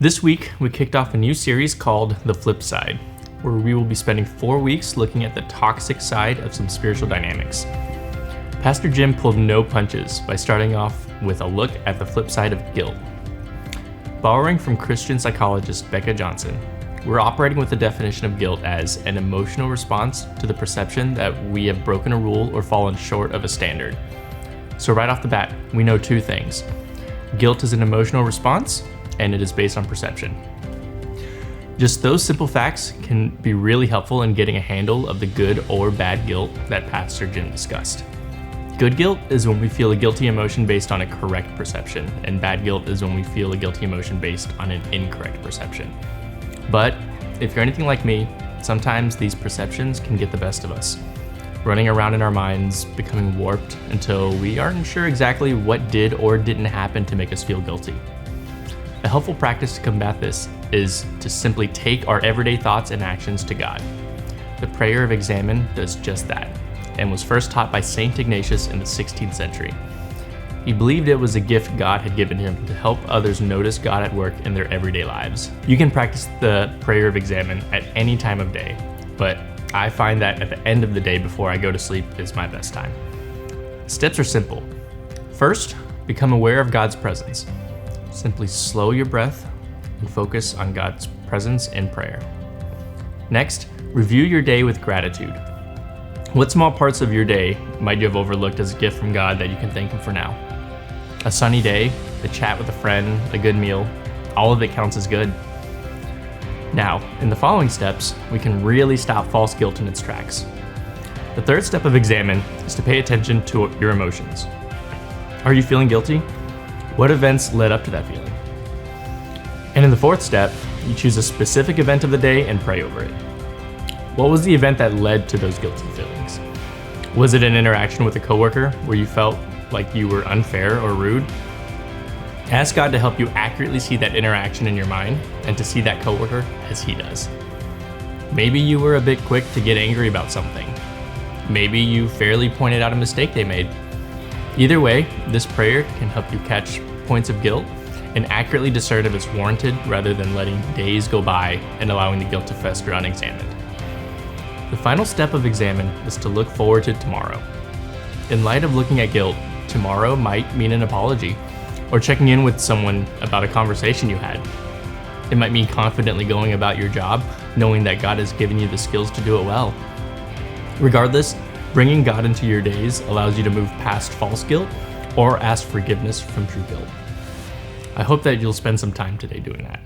This week, we kicked off a new series called The Flip Side, where we will be spending 4 weeks looking at the toxic side of some spiritual dynamics. Pastor Jim pulled no punches by starting off with a look at the flip side of guilt. Borrowing from Christian psychologist Becca Johnson, we're operating with the definition of guilt as an emotional response to the perception that we have broken a rule or fallen short of a standard. So right off the bat, we know 2 things. Guilt is an emotional response, and it is based on perception. Just those simple facts can be really helpful in getting a handle of the good or bad guilt that Pastor Jim discussed. Good guilt is when we feel a guilty emotion based on a correct perception, and bad guilt is when we feel a guilty emotion based on an incorrect perception. But if you're anything like me, sometimes these perceptions can get the best of us, running around in our minds, becoming warped until we aren't sure exactly what did or didn't happen to make us feel guilty. A helpful practice to combat this is to simply take our everyday thoughts and actions to God. The prayer of Examen does just that, and was first taught by Saint Ignatius in the 16th century. He believed it was a gift God had given him to help others notice God at work in their everyday lives. You can practice the prayer of Examen at any time of day, but I find that at the end of the day before I go to sleep is my best time. Steps are simple. First, become aware of God's presence. Simply slow your breath and focus on God's presence in prayer. Next, review your day with gratitude. What small parts of your day might you have overlooked as a gift from God that you can thank Him for now? A sunny day, a chat with a friend, a good meal, all of it counts as good. Now, in the following steps, we can really stop false guilt in its tracks. The third step of Examen is to pay attention to your emotions. Are you feeling guilty? What events led up to that feeling? And in the fourth step, you choose a specific event of the day and pray over it. What was the event that led to those guilty feelings? Was it an interaction with a coworker where you felt like you were unfair or rude? Ask God to help you accurately see that interaction in your mind and to see that coworker as He does. Maybe you were a bit quick to get angry about something. Maybe you fairly pointed out a mistake they made. Either way, this prayer can help you catch points of guilt and accurately discern if it's warranted rather than letting days go by and allowing the guilt to fester unexamined. The final step of Examen is to look forward to tomorrow. In light of looking at guilt, tomorrow might mean an apology or checking in with someone about a conversation you had. It might mean confidently going about your job, knowing that God has given you the skills to do it well. Regardless, bringing God into your days allows you to move past false guilt or ask forgiveness from true guilt. I hope that you'll spend some time today doing that.